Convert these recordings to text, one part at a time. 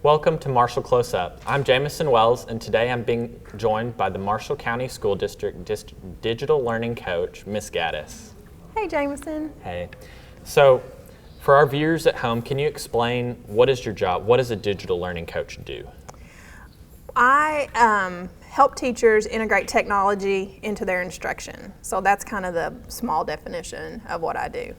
Welcome to Marshall Close Up. I'm Jameson Wells, and today I'm being joined by the Marshall County School District Digital Learning Coach, Miss Gattis. Hey, Jameson. Hey. So, for our viewers at home, can you explain what is your job? What does a digital learning coach do? I help teachers integrate technology into their instruction. So that's kind of the small definition of what I do.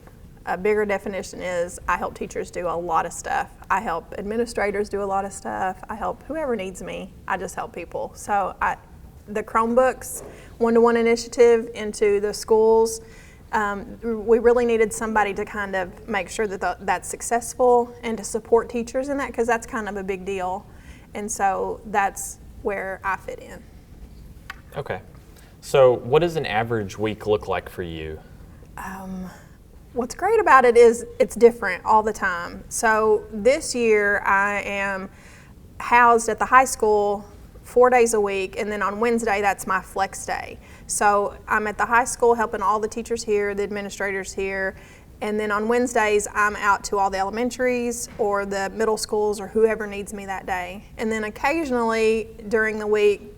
A bigger definition is I help teachers do a lot of stuff. I help administrators do a lot of stuff. I help whoever needs me. I just help people. So the Chromebooks one-to-one initiative into the schools, we really needed somebody to kind of make sure that that's successful and to support teachers in that, because that's kind of a big deal. And so that's where I fit in. Okay. So what does an average week look like for you? What's great about it is it's different all the time. So this year I am housed at the high school 4 days a week, and then on Wednesday that's my flex day. So I'm at the high school helping all the teachers here, the administrators here, and then on Wednesdays I'm out to all the elementaries or the middle schools or whoever needs me that day. And then occasionally during the week,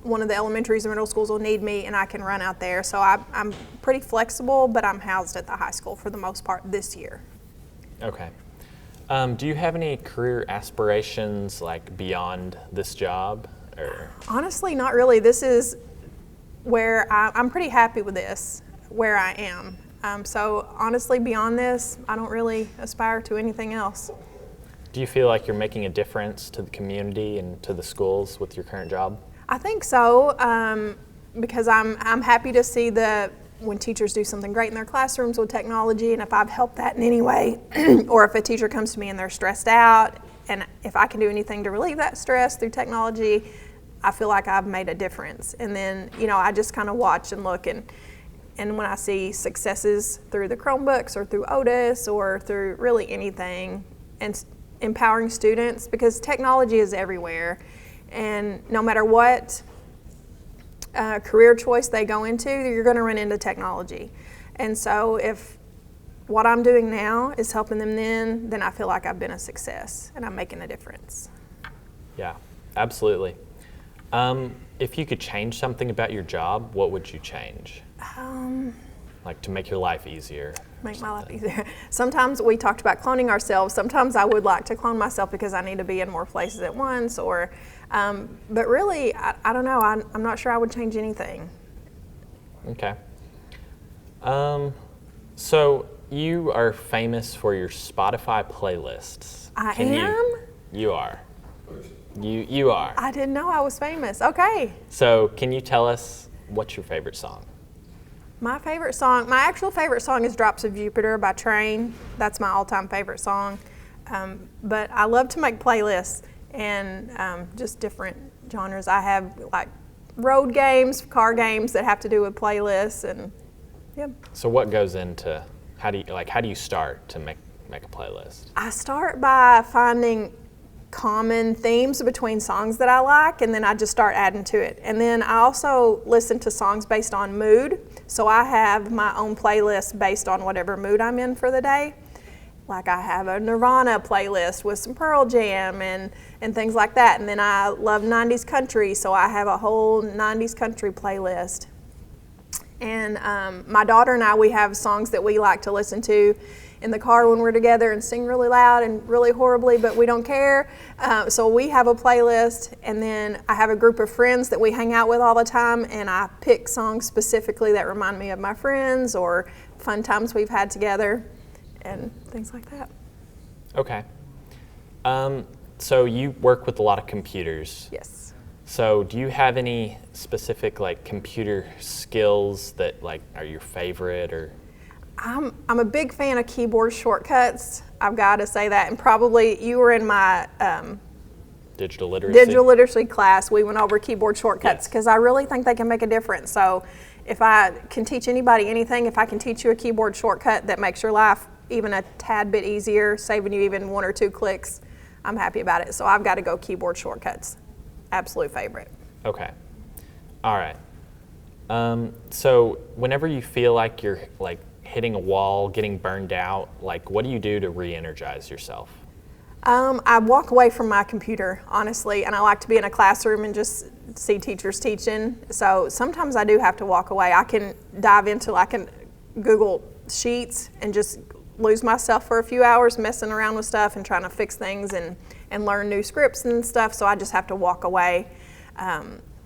one of the elementaries or middle schools will need me and I can run out there. So I'm pretty flexible, but I'm housed at the high school for the most part this year. Okay. Do you have any career aspirations like beyond this job? Or? Honestly, not really. This is where I'm pretty happy with this, where I am. So honestly, beyond this, I don't really aspire to anything else. Do you feel like you're making a difference to the community and to the schools with your current job? I think so, because I'm happy to see when teachers do something great in their classrooms with technology, and if I've helped that in any way, or if a teacher comes to me and they're stressed out, and if I can do anything to relieve that stress through technology, I feel like I've made a difference. And then, I just kind of watch and look, and when I see successes through the Chromebooks or through Otis or through really anything, and empowering students, because technology is everywhere. And no matter what career choice they go into, you're going to run into technology. And so if what I'm doing now is helping them then I feel like I've been a success and I'm making a difference. Yeah, absolutely. If you could change something about your job, what would you change? Like to make your life easier. Make my life easier. Sometimes we talked about cloning ourselves. Sometimes I would like to clone myself because I need to be in more places at once, but really, I don't know. I'm not sure I would change anything. Okay. So you are famous for your Spotify playlists. I am? You are. You are. I didn't know I was famous. Okay. So can you tell us what's your favorite song? My actual favorite song is Drops of Jupiter by Train. That's my all-time favorite song. But I love to make playlists and just different genres. I have like road games, car games that have to do with playlists, and yeah. So what goes into, how do you start to make a playlist? I start by finding common themes between songs that I like, and then I just start adding to it. And then I also listen to songs based on mood. So I have my own playlist based on whatever mood I'm in for the day. Like I have a Nirvana playlist with some Pearl Jam and things like that. And then I love 90s country, so I have a whole 90s country playlist. And my daughter and I, we have songs that we like to listen to in the car when we're together and sing really loud and really horribly, but we don't care. So we have a playlist, and then I have a group of friends that we hang out with all the time, and I pick songs specifically that remind me of my friends or fun times we've had together and things like that. Okay. So you work with a lot of computers. Yes. So do you have any specific computer skills that are your favorite or? I'm a big fan of keyboard shortcuts. I've got to say that, and probably you were in my digital literacy class. We went over keyboard shortcuts because I really think they can make a difference. So if I can teach anybody anything, if I can teach you a keyboard shortcut that makes your life even a tad bit easier, saving you even 1 or 2 clicks, I'm happy about it. So I've got to go keyboard shortcuts. Absolute favorite. Okay. All right. So whenever you feel like you're hitting a wall, getting burned out, what do you do to re-energize yourself? I walk away from my computer, honestly, and I like to be in a classroom and just see teachers teaching. So sometimes I do have to walk away. I can dive into like Google Sheets and just lose myself for a few hours messing around with stuff and trying to fix things and learn new scripts and stuff, so I just have to walk away.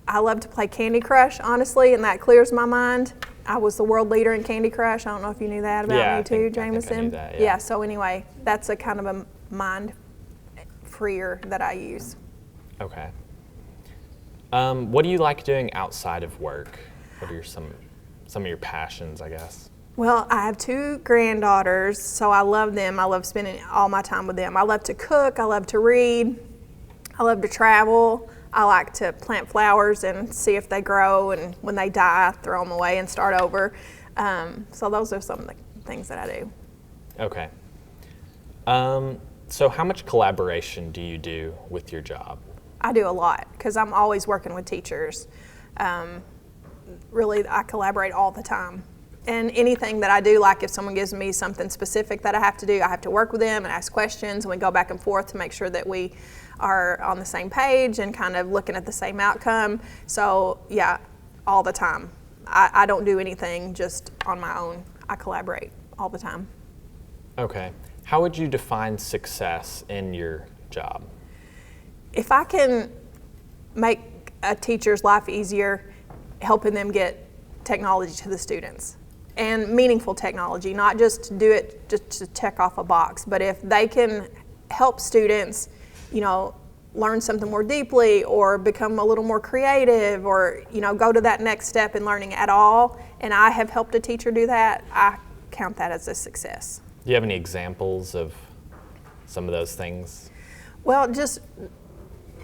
I love to play Candy Crush, honestly, and that clears my mind. I was the world leader in Candy Crush. I don't know if you knew that about me too, Jameson. I knew that, yeah. So anyway, that's a kind of a mind freer that I use. Okay. What do you like doing outside of work? What are some of your passions, I guess? Well, I have 2 granddaughters, so I love them. I love spending all my time with them. I love to cook, I love to read, I love to travel. I like to plant flowers and see if they grow, and when they die, throw them away and start over. So those are some of the things that I do. Okay. So how much collaboration do you do with your job? I do a lot because I'm always working with teachers. Really, I collaborate all the time. And anything that I do, like if someone gives me something specific that I have to do, I have to work with them and ask questions, and we go back and forth to make sure that we are on the same page and kind of looking at the same outcome. So yeah, all the time. I don't do anything just on my own. I collaborate all the time. Okay. How would you define success in your job? If I can make a teacher's life easier, helping them get technology to the students, and meaningful technology, not just do it just to check off a box, but if they can help students, learn something more deeply or become a little more creative or, go to that next step in learning at all, and I have helped a teacher do that, I count that as a success. Do you have any examples of some of those things? Well, just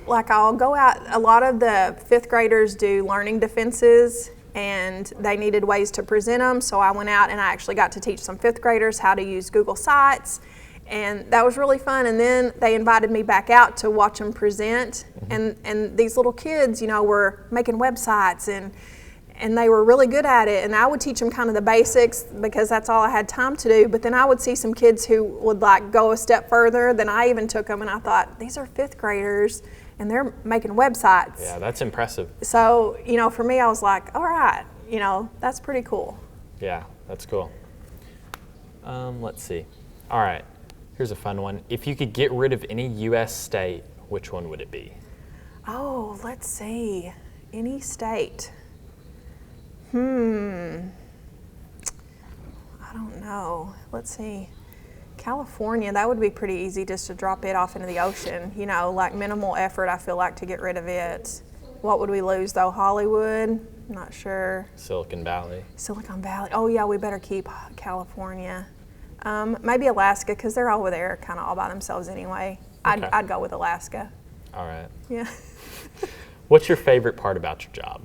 like I'll go out, a lot of the 5th graders do learning defenses, and they needed ways to present them, so I went out and I actually got to teach some 5th graders how to use Google Sites, and that was really fun. And then they invited me back out to watch them present, and these little kids, were making websites, and they were really good at it, and I would teach them kind of the basics because that's all I had time to do. But then I would see some kids who would go a step further than I even took them, and I thought, these are 5th graders and they're making websites. Yeah, that's impressive. So, for me, I was like, all right, that's pretty cool. Yeah, that's cool. Let's see. All right, here's a fun one. If you could get rid of any U.S. state, which one would it be? Oh, let's see. Any state. I don't know. Let's see. California, that would be pretty easy just to drop it off into the ocean. Minimal effort, I feel like, to get rid of it. What would we lose, though? Hollywood? Not sure. Silicon Valley. Silicon Valley. Oh, yeah, we better keep California. Maybe Alaska, because they're over there kind of all by themselves anyway. Okay. I'd go with Alaska. All right. Yeah. What's your favorite part about your job?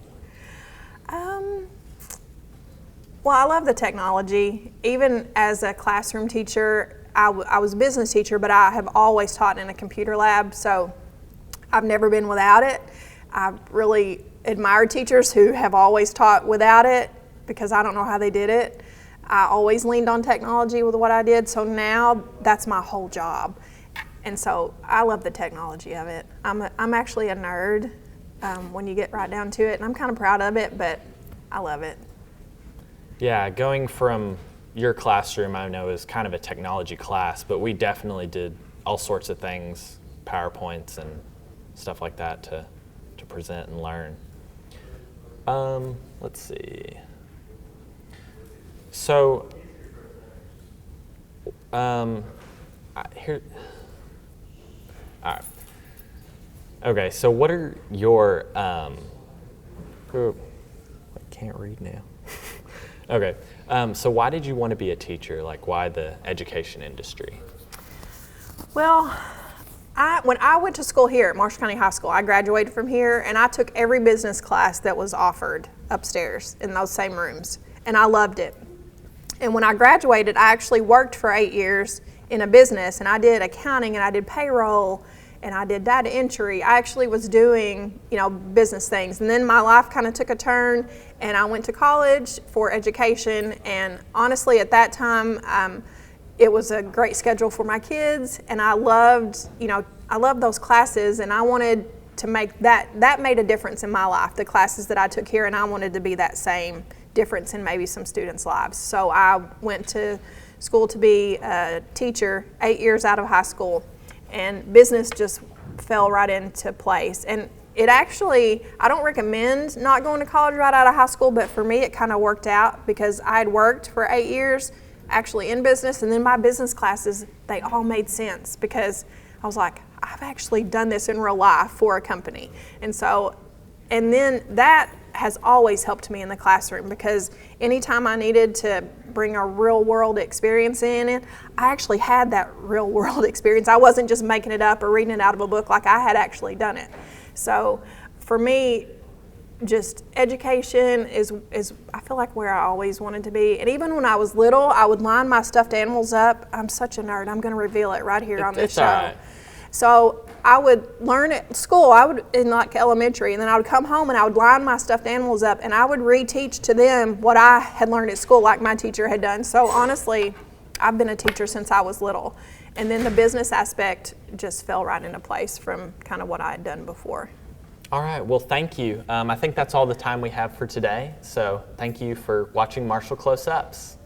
Well, I love the technology. Even as a classroom teacher, I was a business teacher, but I have always taught in a computer lab, so I've never been without it. I really admire teachers who have always taught without it because I don't know how they did it. I always leaned on technology with what I did, so now that's my whole job. And so I love the technology of it. I'm actually a nerd when you get right down to it, and I'm kind of proud of it, but I love it. Yeah, going from your classroom, I know, is kind of a technology class, but we definitely did all sorts of things, PowerPoints and stuff like that to present and learn. Let's see. So, here. All right. Okay, so what are your? I can't read now. Okay, so why did you want to be a teacher? Why the education industry? Well, when I went to school here at Marshall County High School, I graduated from here, and I took every business class that was offered upstairs in those same rooms, and I loved it. And when I graduated, I actually worked for 8 years in a business, and I did accounting, and I did payroll, and I did data entry. I actually was doing, business things. And then my life kind of took a turn, and I went to college for education. And honestly, at that time, it was a great schedule for my kids, and I loved those classes, and I wanted to make that made a difference in my life, the classes that I took here, and I wanted to be that same difference in maybe some students' lives. So I went to school to be a teacher 8 years out of high school, and business just fell right into place. And it actually, I don't recommend not going to college right out of high school, but for me it kind of worked out because I had worked for 8 years actually in business, and then my business classes, they all made sense because I was like, I've actually done this in real life for a company. And then that has always helped me in the classroom, because anytime I needed to bring a real world experience in it, I actually had that real world experience. I wasn't just making it up or reading it out of a book, like I had actually done it. So for me, just education is I feel like where I always wanted to be. And even when I was little, I would line my stuffed animals up. I'm such a nerd. I'm going to reveal it right here on this show. All right. So I would learn at school, in like elementary, and then I would come home and I would line my stuffed animals up, and I would reteach to them what I had learned at school, like my teacher had done. So honestly, I've been a teacher since I was little. And then the business aspect just fell right into place from kind of what I had done before. All right, well, thank you. I think that's all the time we have for today. So thank you for watching Marshall Close-Ups.